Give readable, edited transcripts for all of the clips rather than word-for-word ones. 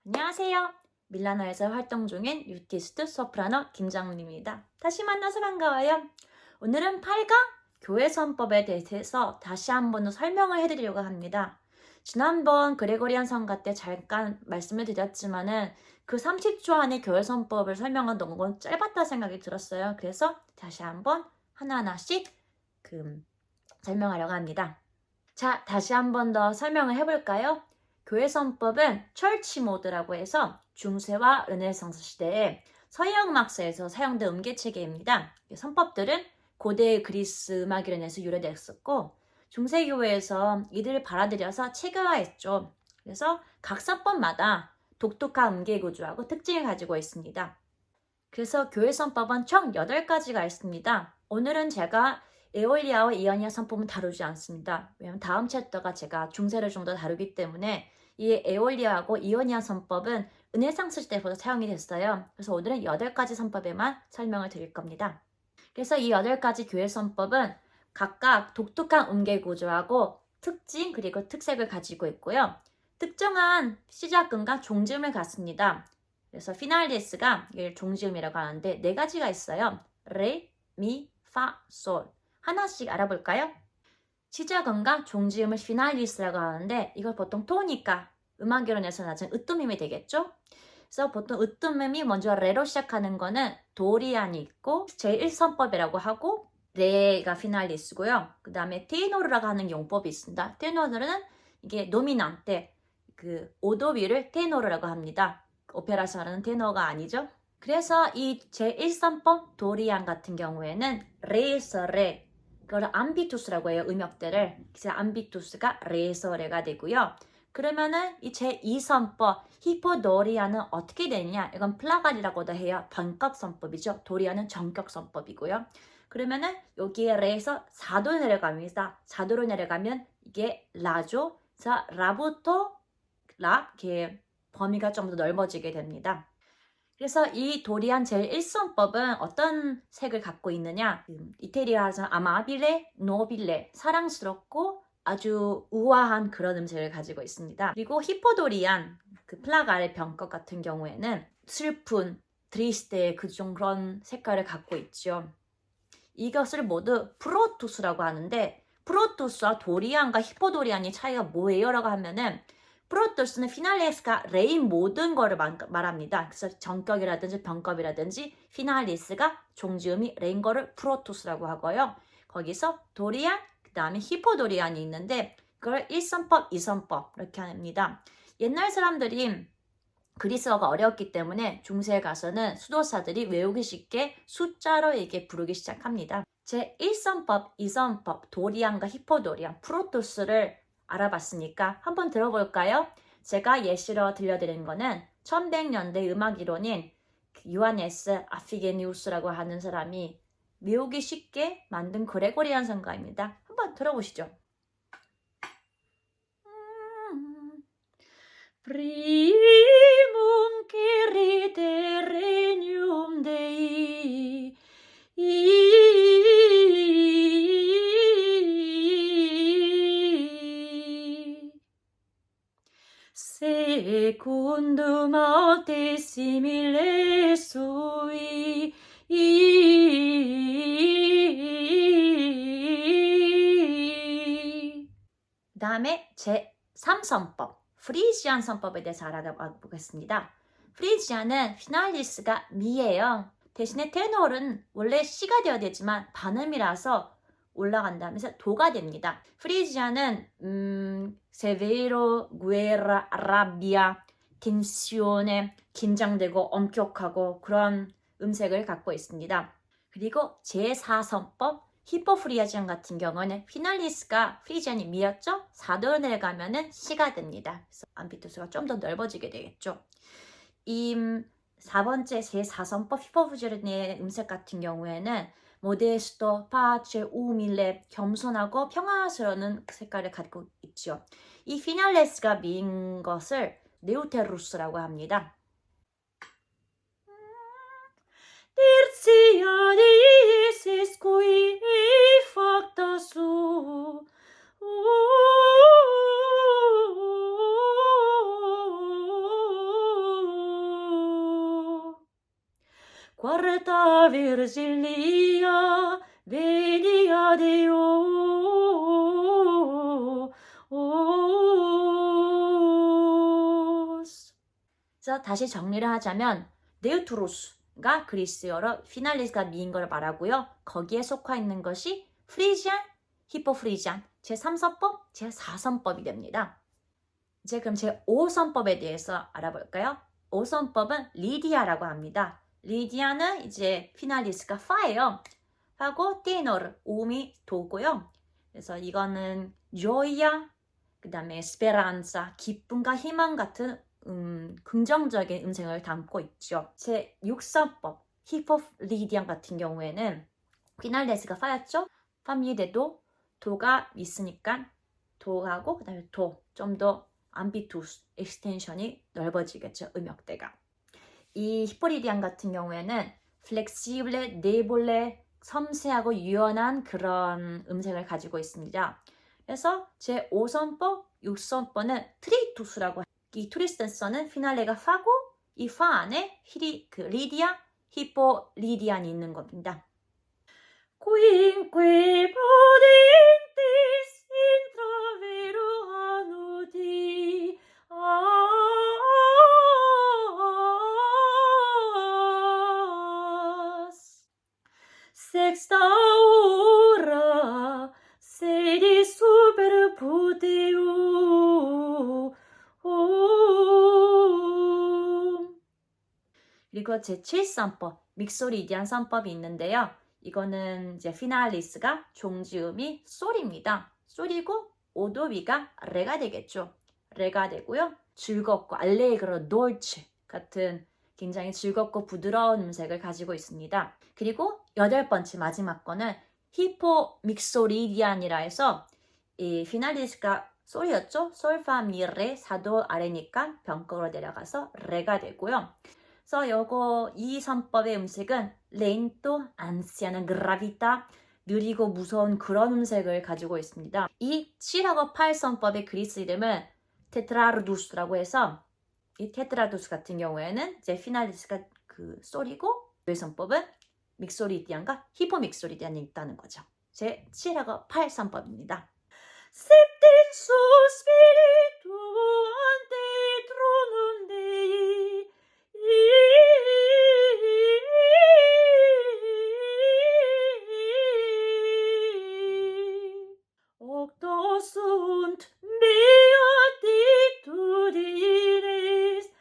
안녕하세요. 밀라노에서 활동 중인 유티스트 소프라노 김정민입니다. 다시 만나서 반가워요. 오늘은 8강 교회 선법에 대해서 다시 한번 더 설명을 해드리려고 합니다. 지난번 그레고리안 성가 때 잠깐 말씀을 드렸지만은 그 30초 안에 교회 선법을 설명한 건 짧았다 생각이 들었어요. 그래서 다시 한번 하나하나씩 설명하려고 합니다. 자, 다시 한번 더 설명을 해볼까요? 교회 선법은 철치 모드라고 해서 중세와 르네상스 시대에 서양 음악사에서 사용된 음계 체계입니다. 선법들은 고대 그리스 음악 이론에서 유래됐었고 중세교회에서 이들을 받아들여서 체계화했죠. 그래서 각 선법마다 독특한 음계 구조하고 특징을 가지고 있습니다. 그래서 교회 선법은 총 8가지가 있습니다. 오늘은 제가 에올리아와 이오니아 선법은 다루지 않습니다. 왜냐하면 다음 챕터가 제가 중세를 좀 더 다루기 때문에 이 에올리아하고 이오니아 선법은 르네상스 시대부터 사용이 됐어요. 그래서 오늘은 8가지 선법에만 설명을 드릴 겁니다. 그래서 이 8가지 교회 선법은 각각 독특한 음계 구조하고 특징 그리고 특색을 가지고 있고요. 특정한 시작음과 종지음을 갖습니다. 그래서 피날리스가 이걸 종지음이라고 하는데 4가지가 있어요. 레, 미, 파, 솔. 하나씩 알아볼까요? 시작음과 종지음을 피날리스라고 하는데 이걸 보통 토니까 음악이론에서 낮은 으뜸음이 되겠죠? 그래서 보통 으뜸음이 먼저 레로 시작하는 거는 도리안이 있고 제1선법이라고 하고 레가 피날리스고요. 그 다음에 테노르라고 하는 용법이 있습니다. 테노르는 이게 노미난테 그 오도위를 테노르라고 합니다. 오페라에서 말하는 테너가 아니죠. 그래서 이 제1선법 도리안 같은 경우에는 레에서 레 그걸 암비투스라고 해요. 음역대를. 그래서 암비투스가 레에서 레가 되고요. 그러면은 이 제2선법 히포도리아는 어떻게 되느냐? 이건 플라갈이라고도 해요. 반격선법이죠. 도리아는 전격선법이고요. 그러면은 여기에 레에서 4도 내려갑니다. 4도로 내려가면 이게 라죠. 자, 라부터 라 이렇게 범위가 좀 더 넓어지게 됩니다. 그래서 이 도리안 제1선법은 어떤 색을 갖고 있느냐? 이태리아에서 아마빌레, 노빌레, 사랑스럽고 아주 우아한 그런 음색을 가지고 있습니다. 그리고 히포도리안, 그 플라가의 병것 같은 경우에는 슬픈, 트리스테의 그런 색깔을 갖고 있죠. 이것을 모두 프로투스라고 하는데 프로투스와 도리안과 히포도리안의 차이가 뭐예요? 라고 하면은 프로토스는 피날레스가 레인 모든 거를 말합니다. 그래서 정격이라든지 병급이라든지 피날리스가 종지음이 레인 거를 프로토스라고 하고요. 거기서 도리안, 그 다음에 히포도리안이 있는데 그걸 1선법, 2선법 이렇게 합니다. 옛날 사람들이 그리스어가 어려웠기 때문에 중세에 가서는 수도사들이 외우기 쉽게 숫자로 이게 부르기 시작합니다. 제1선법, 2선법, 도리안과 히포도리안, 프로토스를 알아봤으니까 한번 들어볼까요? 제가 예시로 들려드린 거는 1100년대 음악 이론인 요하네스 아피게니우스라고 하는 사람이 외우기 쉽게 만든 그레고리안 성가입니다. 한번 들어보시죠. Primum querite regnum Dei secundum aute simile sui 그 다음에 제3선법 프리지안 선법에 대해서 알아보겠습니다. 프리지안은 피날리스가 미예요. 대신에 테노르는 원래 시가 되어야 되지만 반음이라서 올라간다면서 도가 됩니다. 프리지안은 세베로, 구에라, 아라비아, 텐시오네, 긴장되고 엄격하고 그런 음색을 갖고 있습니다. 그리고 제4선법 히포프리아지안 같은 경우는 피날리스가 프리지안이 미였죠? 4도로 내려가면은 시가 됩니다. 그래서 암비투스가 좀 더 넓어지게 되겠죠. 이 4번째 제4선법 히포프리아지안의 음색 같은 경우에는 모데스토, 파체, 우밀레, 겸손하고 평화스러운 색깔을 갖고 있죠. 이 피날레스가 미인 것을 네우테루스라고 합니다. Tertiaris qui facta su Guarda Virgilia, venia Deus. 그래서 다시 정리를 하자면 네우트로스가 그리스어로 피날리스가 미인 걸 말하고요. 거기에 속하 있는 것이 프리지안, 히포프리지안, 제3선법, 제4선법이 됩니다. 이제 그럼 제5선법에 대해서 알아볼까요? 5선법은 리디아라고 합니다. 리디아는 이제 피날리스가 파예요. 하고 테너르, 오음이 도고요. 그래서 이거는 joia, 그 다음에 speranza, 기쁨과 희망 같은 긍정적인 음색을 담고 있죠. 제6선법, 히포리디안 같은 경우에는 피날레스가 파였죠? 파미데도 도가 있으니까 도하고 그 다음에 도, 좀 더 암비투스, 익스텐션이 넓어지겠죠. 음역대가. 이 히포리디안 같은 경우에는 플렉시블레, 네볼레, 섬세하고 유연한 그런 음색을 가지고 있습니다. 그래서 제5선법, 6선법은 트리투스라고 해요. 이 트리스텐서는 피날레가 파고 이 파 안에 리디아, 히포리디안이 있는 겁니다. Quinque prodentes intravero annudi as sexta hora sedi super pudeo 그리고 제7선법 믹소리디안 선법이 있는데요. 이거는 이제 피날리스가 종지음이 솔입니다. 솔이고 오도비가 레가 되겠죠. 레가 되고요. 즐겁고 알레그로 돌체 같은 굉장히 즐겁고 부드러운 음색을 가지고 있습니다. 그리고 8번째 마지막 거는 히포 믹소리디안이라 해서 이 피날리스가 솔이었죠. 솔파 미레 사도 아래니까 병거로 내려가서 레가 되고요. 그래서 이 선법의 음색은 lento, ansiano, gravità, 느리고 무서운 그런 음색을 가지고 있습니다. 이 7하고 8 선법의 그리스 이름은 테트라르두스라고 해서 이 테트라두스 같은 경우에는 이제 피날리스가 그 솔이고 이 선법은 믹소리디안과 히포믹소리디안이 있다는 거죠. 제 7하고 8 선법입니다. Septenso spiritu ante tronum Dei Octo sunt beatitudines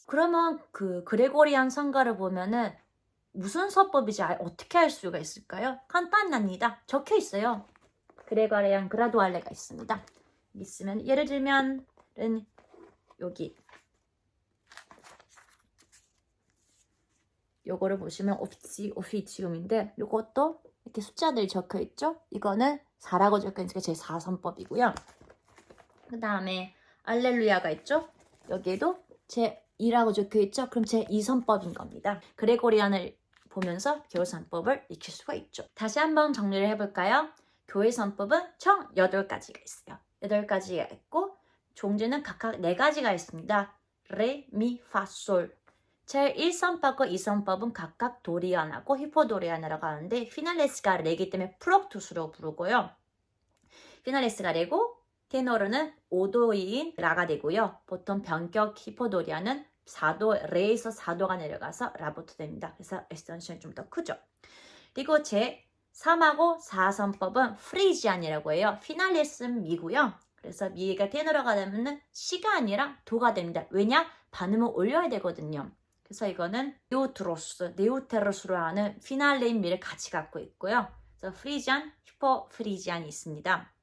그러면 그 그레고리안 성가를 보면은 무슨 서법인지 어떻게 알 수가 있을까요? 간단합니다. 적혀 있어요. 그레고리안 그라두알레가 있습니다. 있으면 예를 들면 여기 요거를 보시면 오피치움인데 요것도 이렇게 숫자들이 적혀 있죠? 이거는 4라고 적혀 있으니까 제 4선법이고요. 그 다음에 알렐루야가 있죠? 여기에도 제 2라고 적혀 있죠? 그럼 제 2선법인 겁니다. 그레고리안을 보면서 교회선법을 익힐 수가 있죠. 다시 한번 정리를 해볼까요? 교회선법은 총 8가지가 있어요. 8가지가 있고 종지는 각각 4가지가 있습니다. 레, 미, 파, 솔. 제 1선법과 2선법은 각각 도리안하고 히포도리안이라고 하는데 피날레스가 레기 때문에 프록투스로 부르고요. 피날레스가 레고 테노르는 5도인 라가 되고요. 보통 변격 히포도리안은 4도, 레에서 4도가 내려가서 라부터 됩니다. 그래서 에스턴션이 좀 더 크죠. 그리고 제 3하고 4선법은 프리지안이라고 해요. 피날레스는 미고요. 그래서 미가 테노르가 되면 시가 아니라 도가 됩니다. 왜냐? 반음을 올려야 되거든요. 그래서 이거는 네우트로스, 네우테로스로 하는 피날레인 미를 같이 갖고 있고요. 그래서 프리지안, 히포프리지안이 있습니다.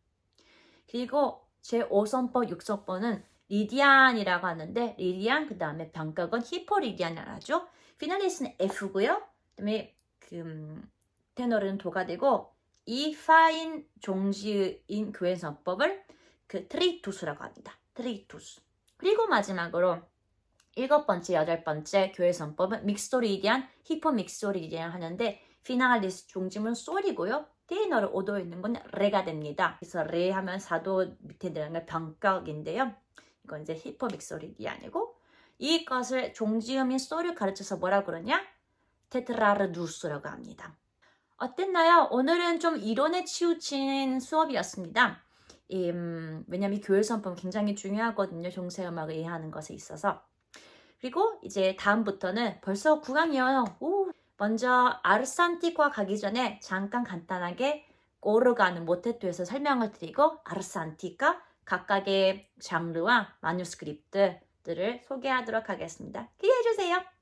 그리고 제5선법, 6선법은 리디안이라고 하는데 리디안 그 다음에 변격은 히포리디안이라고 하죠. 피날레스는 F고요. 그 다음에 테너르는 도가 되고 이 파인 종지인 교회선법을 트리투스라고 합니다. 트리투스. 그리고 마지막으로 7번째, 8번째 교회선법은 믹소리디안, 히포믹소리디안 하는데 피날리스 종지문 솔이고요. 테너를 5도에 있는 건 레가 됩니다. 그래서 레 하면 4도 밑에 들어가는 변격인데요. 이건 이제 힙합 소리이 아니고 이것을 종지음인 소를 가르쳐서 뭐라 그러냐? 테트라르누스라고 합니다. 어땠나요? 오늘은 좀 이론에 치우친 수업이었습니다. 왜냐면 교회 선포는 굉장히 중요하거든요. 종세음악을 이해하는 것에 있어서. 그리고 이제 다음부터는 벌써 9강이에요. 먼저 아르산티과 가기 전에 잠깐 간단하게 오르가는 모테토에서 설명을 드리고 아르산티과 각각의 장르와 마뉴스크립트들을 소개하도록 하겠습니다. 기대해 주세요.